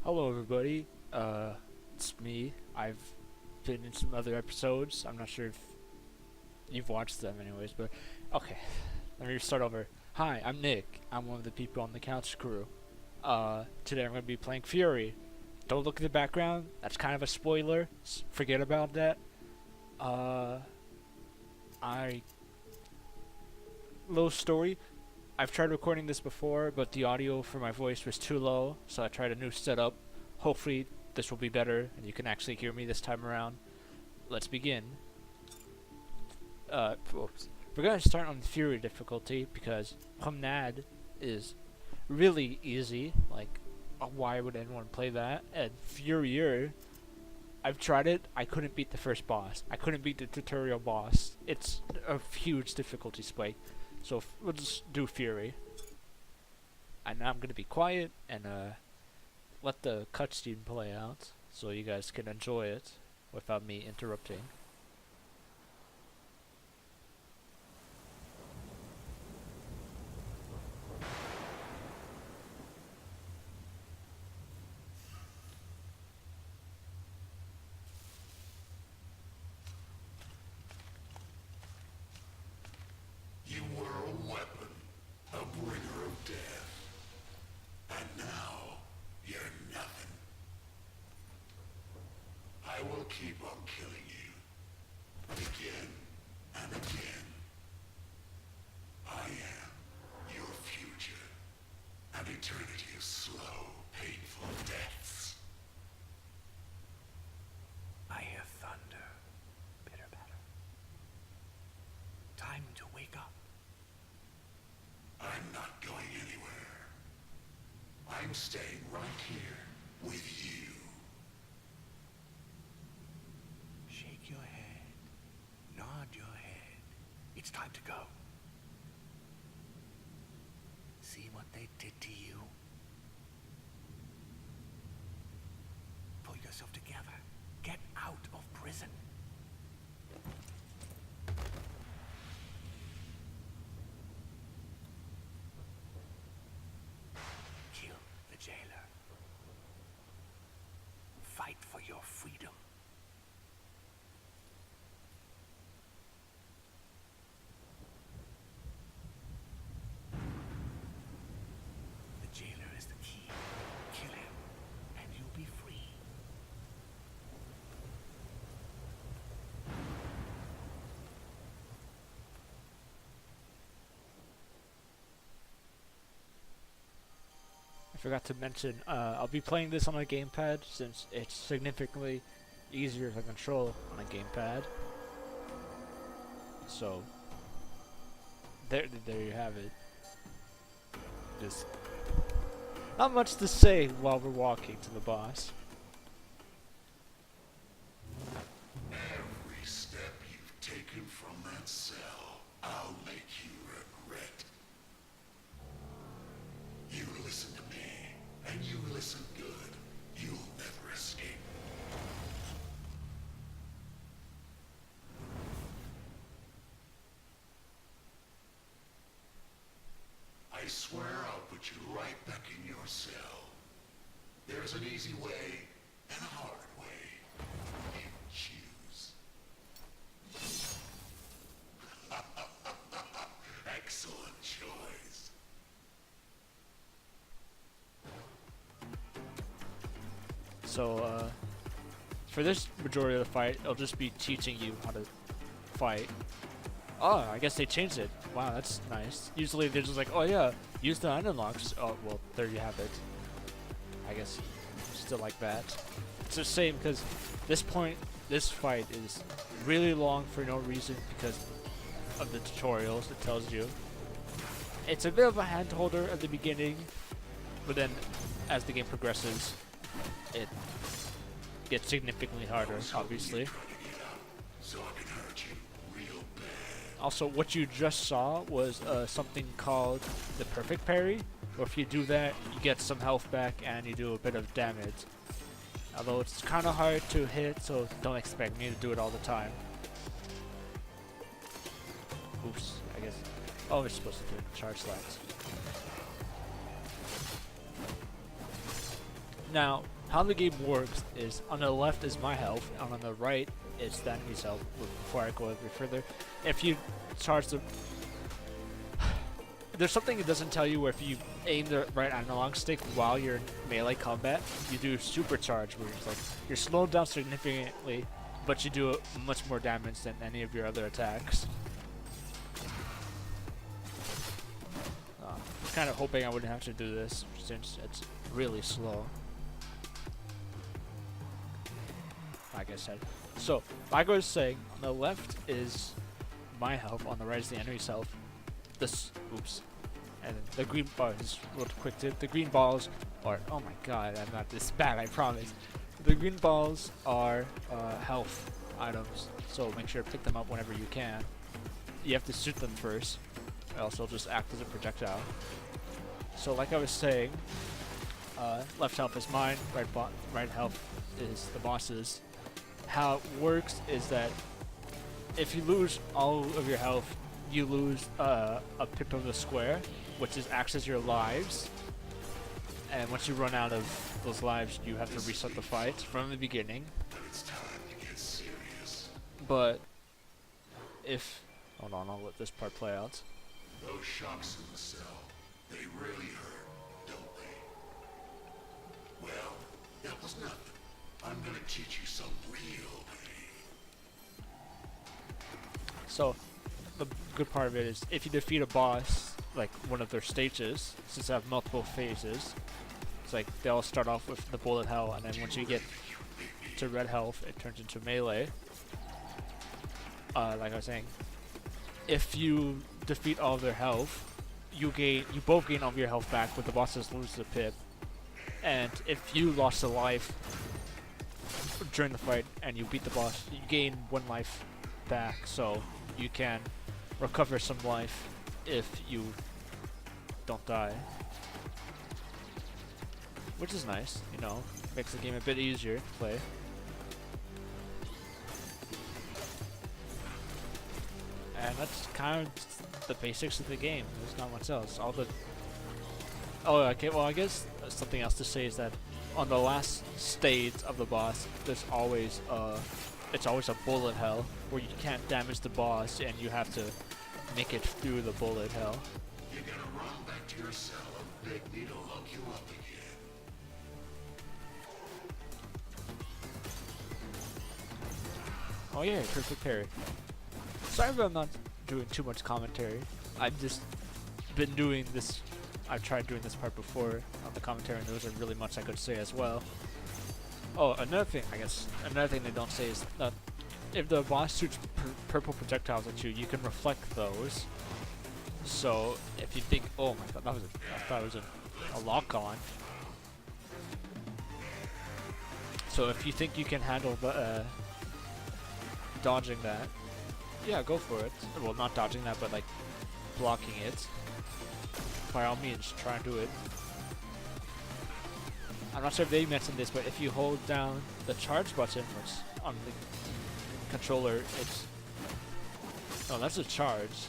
Hello, everybody. It's me. I've been in some other episodes. I'm not sure if you've watched them, anyways. But okay, let me start over. Hi, I'm Nick. I'm one of the people on the CouchCrew. Today I'm going to be playing Furi. Don't look at the background. That's kind of a spoiler. Forget about that. Little story. I've tried recording this before, but the audio for my voice was too low, so I tried a new setup. Hopefully this will be better, and you can actually hear me this time around. Let's begin. Oops. We're going to start on Fury difficulty, because Promenade is really easy. Like, why would anyone play that? And Furier, I've tried it, I couldn't beat the first boss. I couldn't beat the tutorial boss. It's a huge difficulty spike. So we'll just do Fury. And now I'm going to be quiet and let the cutscene play out so you guys can enjoy it without me interrupting. You were a weapon, a bringer of death. And now, you're nothing. I will keep on killing you. Again and again. I am your future. An eternity of slow, painful deaths. I hear thunder. Pitter patter. Time to wake up. I'm not going anywhere. I'm staying right here with you. Shake your head. Nod your head. It's time to go. See what they did to you? Pull yourself together. Get out of prison. Kill the jailer. Fight for your freedom. The jailer is the key. Kill him, and you'll be free. I forgot to mention, I'll be playing this on a gamepad since it's significantly easier to control on a gamepad. So, there you have it. Just not much to say while we're walking to the boss. Every step you've taken from that cell, I'll make you regret. You listen to me, and you listen good. You'll never escape. I swear I'll put you right back in your cell. There's an easy way and a hard way. You choose. Excellent choice. So, for this majority of the fight, it'll just be teaching you how to fight. Oh, I guess they changed it. Wow, that's nice. Usually they're just like, oh yeah, use the unlocks. Oh, well, there you have it. I guess still like that. It's the same because this fight is really long for no reason because of the tutorials it tells you. It's a bit of a hand holder at the beginning, but then as the game progresses, it gets significantly harder, obviously. So I can hurt you real bad. Also, what you just saw was something called the perfect parry, where if you do that, you get some health back and you do a bit of damage. Although it's kind of hard to hit, so don't expect me to do it all the time. Oops, I guess. Oh, we're supposed to do charge slides. Now, how the game works is on the left is my health, and on the right is the enemy's health. Before I go a bit further, if you charge the there's something it doesn't tell you where if you aim the right analog stick while you're in melee combat, you do supercharge, where it's like you're slowed down significantly, but you do much more damage than any of your other attacks. I was kind of hoping I wouldn't have to do this since it's really slow. Like I said. So, like I was saying, on the left is my health, on the right is the enemy's health. Oops. And the green bar is real quick tip. The green balls are, oh my god, I'm not this bad, I promise. The green balls are health items, so make sure to pick them up whenever you can. You have to shoot them first, or else they'll just act as a projectile. So like I was saying, left health is mine, right health is the boss's. How it works is that if you lose all of your health, you lose a pip of the square, which acts as your lives. And once you run out of those lives, you have to reset the fight from the beginning. It's time to get serious. But if... Hold on, I'll let this part play out. Those shocks in the cell, they really hurt, don't they? Well, that was nothing. I'm gonna teach you some real pain. So, the good part of it is if you defeat a boss, like one of their stages, since they have multiple phases, it's like they all start off with the bullet hell, and then once you get to red health, it turns into melee. Like I was saying, if you defeat all of their health, you both gain all of your health back, but the bosses lose the pip. And if you lost a life during the fight and you beat the boss, you gain 1 life back, so you can recover some life if you don't die. Which is nice, you know, makes the game a bit easier to play. And that's kind of the basics of the game. There's not much else. Oh, okay, well I guess something else to say is that on the last stage of the boss, there's always it's always a bullet hell where you can't damage the boss and you have to make it through the bullet hell. You're gonna run back to your cell and beg me to look you up again. Oh yeah, perfect parry. Sorry if I'm not doing too much commentary. I've just been doing this. I've tried doing this part before on the commentary, and there wasn't really much I could say as well. Oh, another thing they don't say is that if the boss shoots purple projectiles at you, you can reflect those. So if you think, oh my god, I thought it was a lock-on. So if you think you can handle the dodging that, yeah, go for it. Well, not dodging that, but like blocking it. By all means, try and do it. I'm not sure if they mentioned this, but if you hold down the charge button, which on the controller, it's... Oh, that's a charge.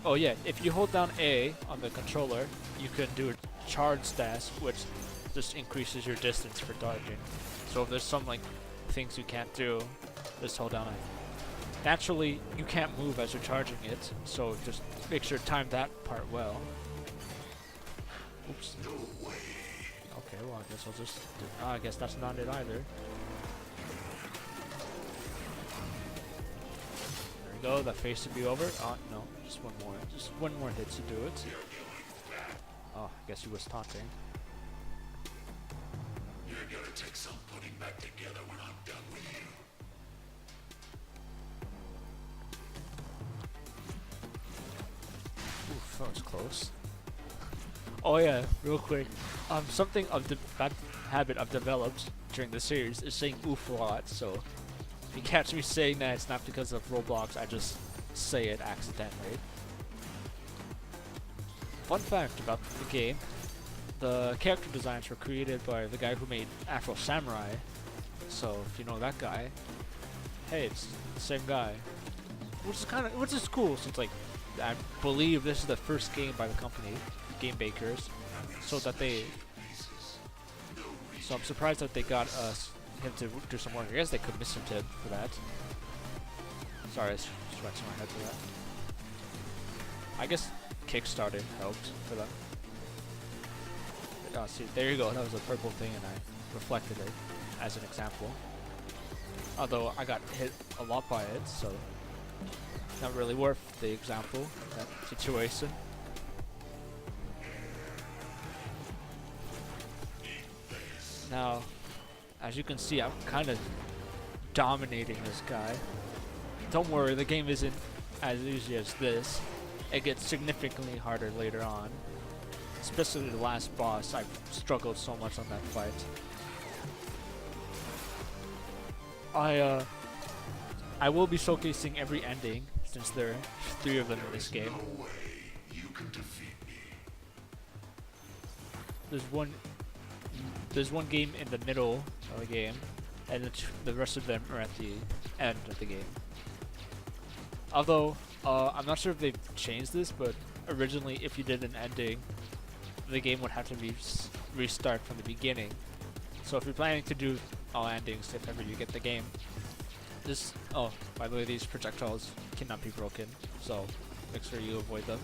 Oh yeah, if you hold down A on the controller, you can do a charge dash, which just increases your distance for dodging. So if there's some like things you can't do, just hold down A. Naturally, you can't move as you're charging it, so just make sure to time that part well. Oops. No way. Okay, well I guess I'll just I guess that's not it either. There we go, that phase should be over. Oh no, just one more hit to do it. Oh, I guess he was taunting. You're gonna take some putting back together when I'm done with you. Oof, that was close. Oh yeah, real quick. Something of the bad habit I've developed during the series is saying oof a lot, so if you catch me saying that, it's not because of Roblox, I just say it accidentally. Fun fact about the game, the character designs were created by the guy who made Afro Samurai, so if you know that guy, hey, it's the same guy. Which is cool, since like, I believe this is the first game by the company, Game Bakers, so So I'm surprised that they got him to do some work. I guess they commissioned him for that. Sorry, I scratching my head for that. I guess Kickstarter helped for them. But, oh, see, there you go. That was a purple thing, and I reflected it as an example. Although I got hit a lot by it, so not really worth the example in that situation. Now, as you can see, I'm kind of dominating this guy. Don't worry, the game isn't as easy as this. It gets significantly harder later on. Especially the last boss, I struggled so much on that fight. I will be showcasing every ending, since there are 3 of them in this game. No way you can defeat me. There's one game in the middle of the game, and the rest of them are at the end of the game. Although, I'm not sure if they've changed this, but originally if you did an ending, the game would have to restart from the beginning. So if you're planning to do all endings, if ever you get the game, oh, by the way, these projectiles cannot be broken, so make sure you avoid them.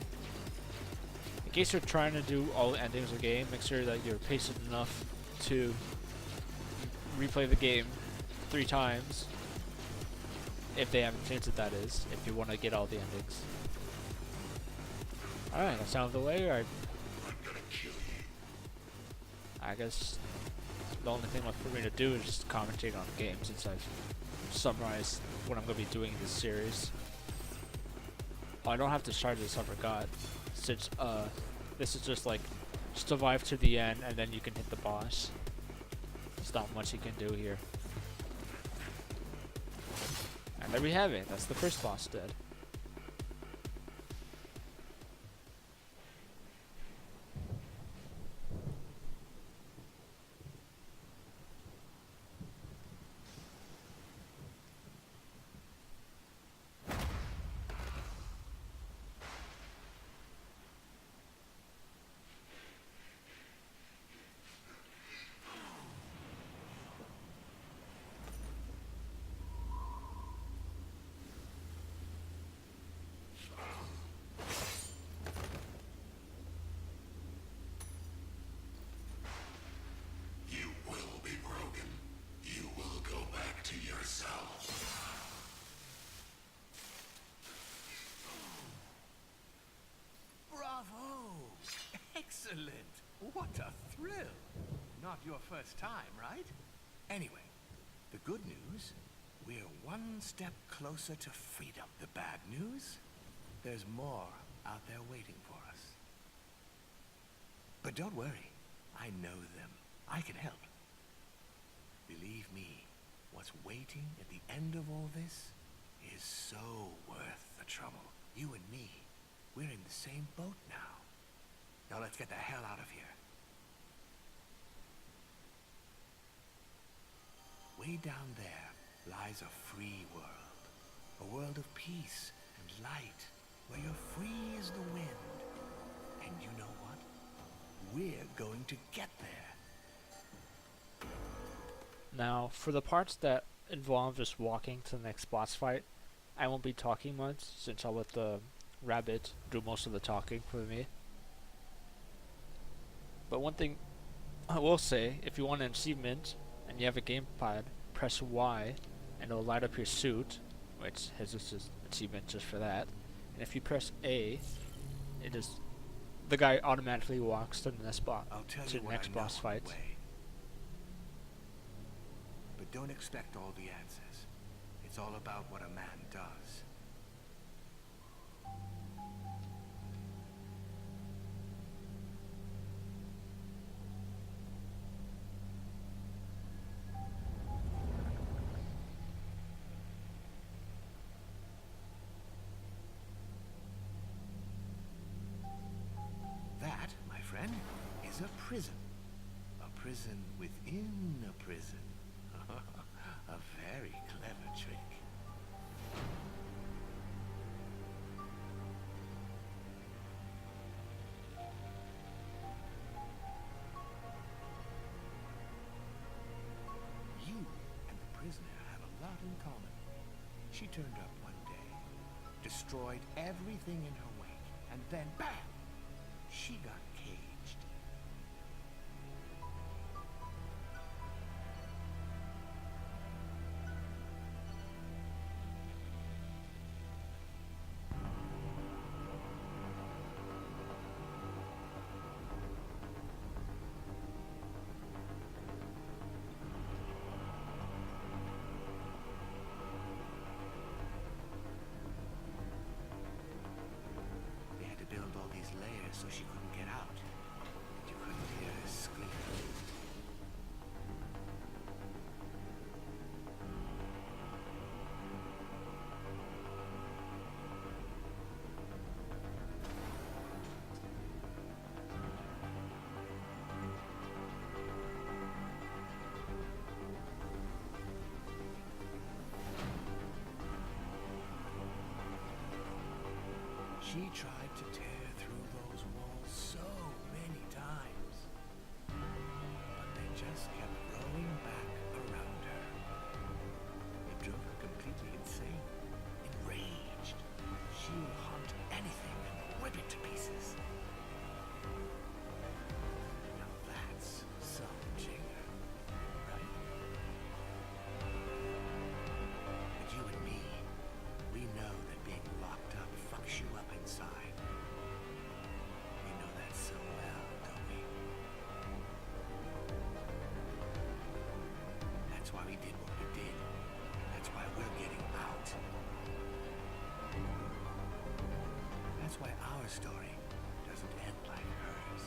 In case you're trying to do all the endings of the game, make sure that you're patient enough to replay the game 3 times. If they haven't changed it, that is, if you want to get all the endings. Alright, that's out of the way. I'm gonna kill you. I guess the only thing left for me to do is just commentate on the game, since I've summarized what I'm going to be doing in this series. Oh, I don't have to start this, I forgot. Since this is just like survive to the end and then you can hit the boss. There's not much you can do here. And there we have it. That's the first boss dead. You will be broken. You will go back to yourself. Bravo! Excellent! What a thrill! Not your first time, right? Anyway, the good news, we're one step closer to freedom. The bad news, there's more out there waiting for us. But don't worry, I know them. I can help. Believe me, what's waiting at the end of all this is so worth the trouble. You and me, we're in the same boat now. Now let's get the hell out of here. Way down there lies a free world. A world of peace and light, where you're free as the wind. And you know what? We're going to get there. Now, for the parts that involve just walking to the next boss fight, I won't be talking much, since I'll let the rabbit do most of the talking for me. But one thing I will say, if you want an achievement and you have a gamepad, press Y and it'll light up your suit, which has this achievement just for that. And if you press A, the guy automatically walks to the next boss fight. But don't expect all the answers. It's all about what a man does. That, my friend, is a prison. A prison within a prison. A very clever trick. She turned up one day, destroyed everything in her wake, and then bam! She got caged. They had to build all these layers so she couldn't get out. And you couldn't hear her scream. She tried to tear through those walls so many times, but they just kept rolling back around her. It drove her completely insane. Enraged, she would hunt anything and rip it to pieces. Now that's some jinger, right? But you and me, we know that being locked up fucks you up inside. We know that so well, don't we? That's why we did what we did. That's why we're getting out. That's why our story doesn't end like hers.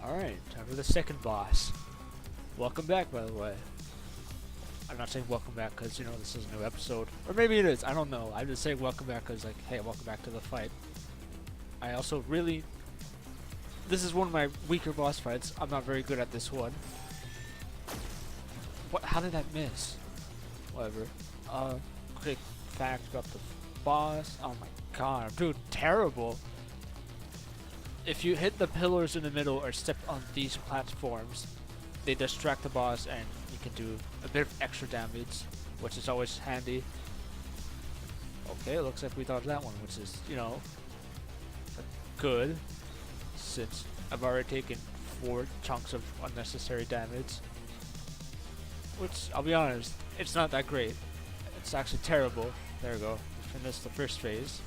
Alright, time for the second boss. Welcome back, by the way. I'm not saying welcome back because, you know, this is a new episode. Or maybe it is, I don't know. I'm just saying welcome back because, like, hey, welcome back to the fight. I also really... This is one of my weaker boss fights. I'm not very good at this one. What? How did that miss? Whatever. Quick fact about the boss. Oh my god, I'm doing terrible. If you hit the pillars in the middle or step on these platforms, they distract the boss and you can do a bit of extra damage, which is always handy. Okay, it looks like we dodged that one, which is, you know, good, since I've already taken 4 chunks of unnecessary damage. Which, I'll be honest, it's not that great. It's actually terrible. There we go. Finished the first phase.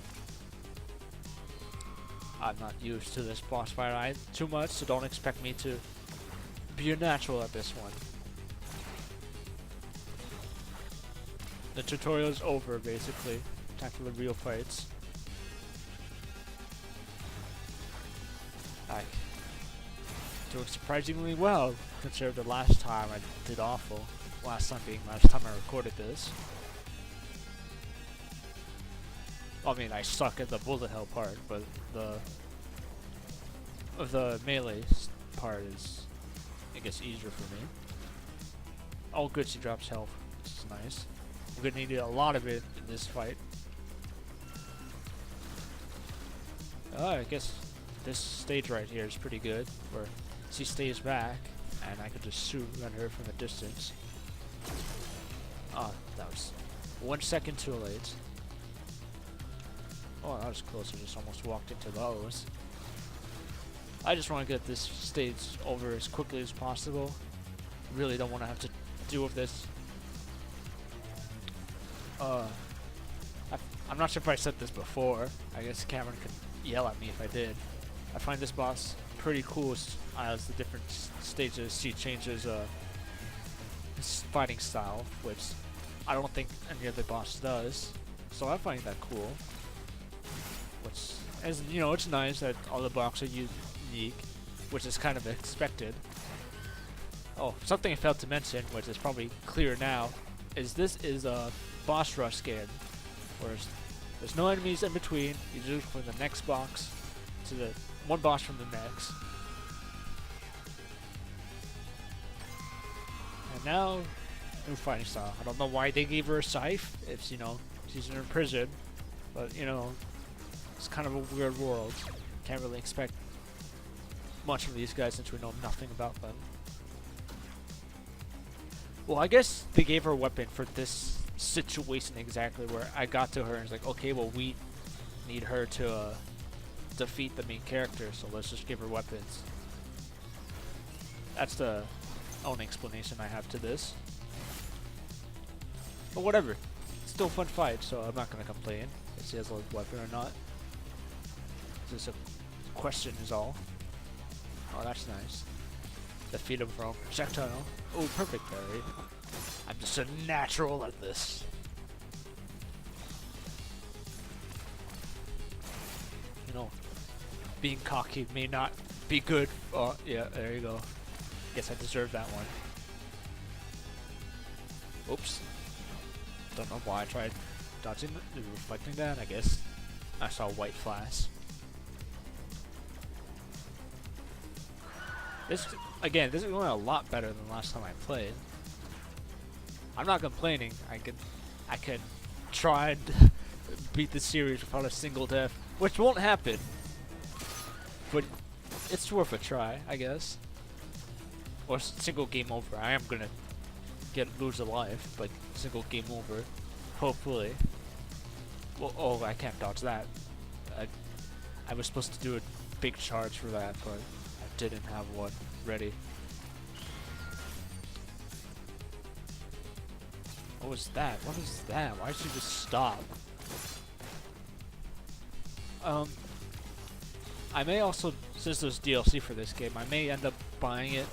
I'm not used to this boss fight too much, so don't expect me to be a natural at this one. The tutorial is over, basically. Time for the real fights. I doing surprisingly well, considering the last time I did awful. Last time being last time I recorded this. I mean, I suck at the bullet hell part, but the melee part is, I guess, easier for me. Oh good, she drops health, which is nice. We're gonna need a lot of it in this fight. I guess this stage right here is pretty good, where she stays back, and I can just shoot at her from a distance. Oh, that was 1 second too late. Oh, that was close. I just almost walked into those. I just want to get this stage over as quickly as possible. really don't want to have to deal with this. I'm not sure if I said this before. I guess Cameron could yell at me if I did. I find this boss pretty cool as the different stages he changes his fighting style, which I don't think any other boss does. So I find that cool. Which, as you know, it's nice that all the bosses are unique, which is kind of expected. Oh, something I failed to mention, which is probably clear now, is this is a boss rush game, where there's no enemies in between. You do from the next box to the one boss from the next. And now, new fighting style. I don't know why they gave her a scythe. It's, you know, she's in prison, but you know, it's kind of a weird world. Can't really expect much from these guys since we know nothing about them. Well, I guess they gave her a weapon for this situation exactly, where I got to her and was like, okay, well, we need her to defeat the main character, so let's just give her weapons. That's the only explanation I have to this. But whatever. It's still a fun fight, so I'm not going to complain if she has a weapon or not. Just a question is all. Oh, that's nice. Defeat him from projectile. Oh, perfect parry. I'm just a natural at this. You know, being cocky may not be good. Oh, yeah, there you go. Guess I deserve that one. Oops. Don't know why I tried dodging it, reflecting that. I guess I saw white flash. This is going a lot better than last time I played. I'm not complaining. I could try and beat the series without a single death, which won't happen. But it's worth a try, I guess. Or single game over. I am gonna lose a life, but single game over, hopefully. Well, oh, I can't dodge that. I was supposed to do a big charge for that, but I didn't have one ready. What was that? What is that? Why did you just stop? I may also, since there's DLC for this game, I may end up buying it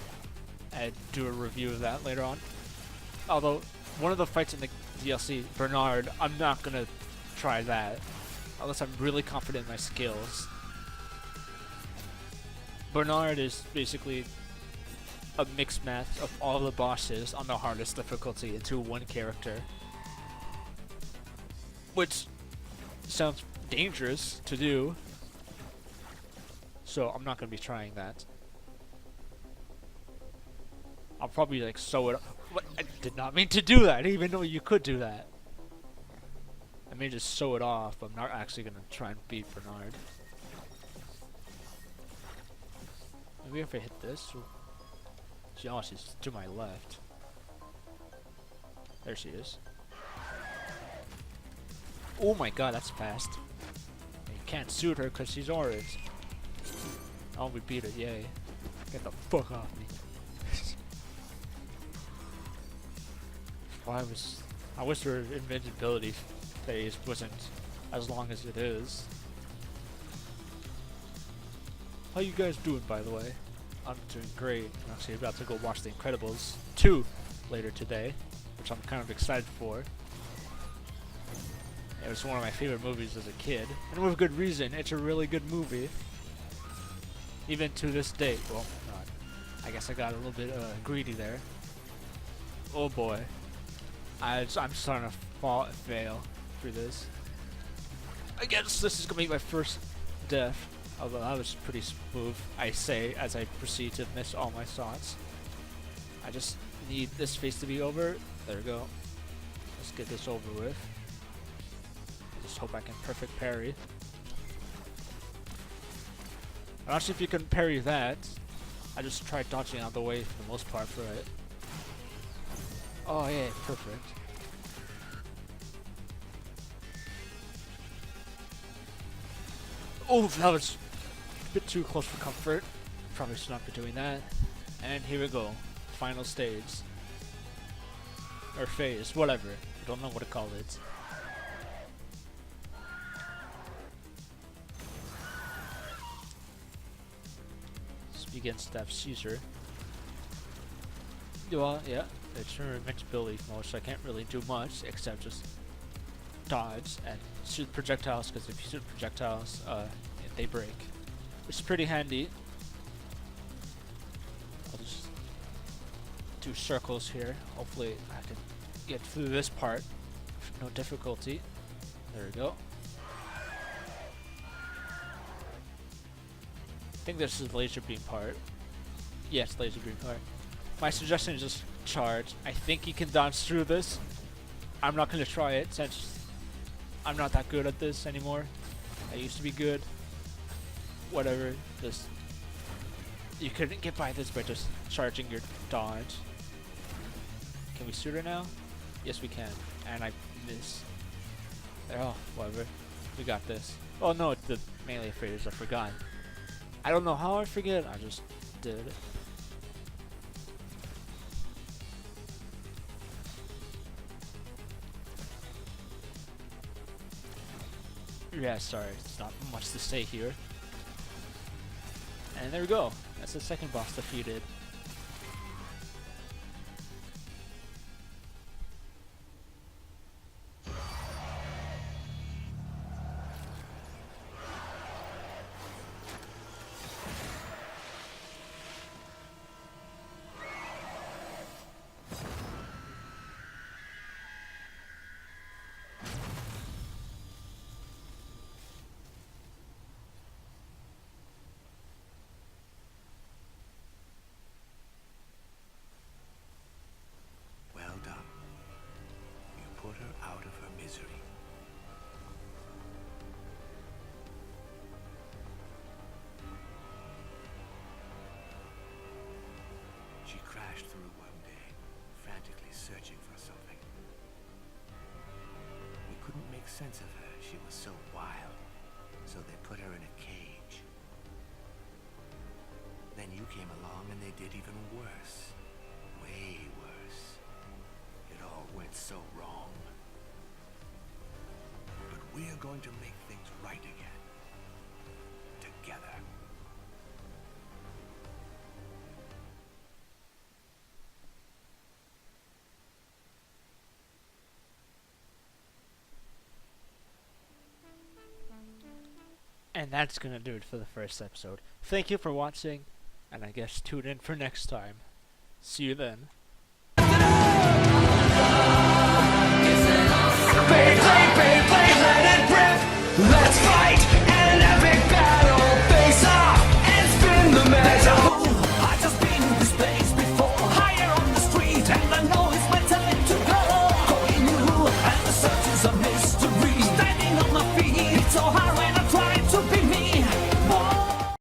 and do a review of that later on. Although, one of the fights in the DLC, Bernard, I'm not gonna try that. Unless I'm really confident in my skills. Bernard is basically a mixed match of all the bosses on the hardest difficulty into one character. Which sounds dangerous to do. So I'm not going to be trying that. I'll probably like sew it up. What? I did not mean to do that. I didn't even know you could do that. I may just sew it off, but I'm not actually going to try and beat Bernard. Maybe if I hit this. Oh, she's to my left. There she is. Oh my god, that's fast. You can't shoot her because she's orange. Oh, we beat her, yay. Get the fuck off me. I wish her invincibility phase wasn't as long as it is. How you guys doing, by the way? I'm doing great. I'm actually about to go watch The Incredibles 2 later today, which I'm kind of excited for. It was one of my favorite movies as a kid, and with good reason. It's a really good movie. Even to this day. Well, not. I guess I got a little bit greedy there. Oh boy. I'm starting to fail through this. I guess this is going to be my first death. Although that was pretty smooth, I say, as I proceed to miss all my shots. I just need this phase to be over. There we go. Let's get this over with. Just hope I can perfect parry. I'm not sure if you can parry that. I just tried dodging out of the way for the most part for it. Oh yeah, perfect. Oh, that was a bit too close for comfort. Probably should not be doing that. And here we go. final stage. Or phase, whatever. I don't know what to call it. Speak against Staff Caesar. Well, yeah, it's an invincibility mode, so I can't really do much except just dodge and shoot projectiles, because if you shoot projectiles, they break. Which is pretty handy. I'll just do circles here. Hopefully I can get through this part with no difficulty. There we go. I think this is the laser beam part. Yes, laser beam part. My suggestion is just charge. I think you can dodge through this. I'm not going to try it since I'm not that good at this anymore. I used to be good. Whatever. Just you couldn't get by this by just charging your dodge. Can we shoot her now? Yes, we can. And I miss. Oh, whatever. We got this. Oh no, it's the melee phase. I forgot. I don't know how I forget. I just did it. Yeah, sorry, it's not much to say here. And there we go. That's the second boss defeated. She crashed through one day, frantically searching for something. We couldn't make sense of her. She was so wild, so they put her in a cage. Then you came along and they did even worse. Way worse. It all went so wrong. But we're going to make things right again. Together. And that's gonna do it for the first episode. Thank you for watching, and I guess tune in for next time. See you then. Let's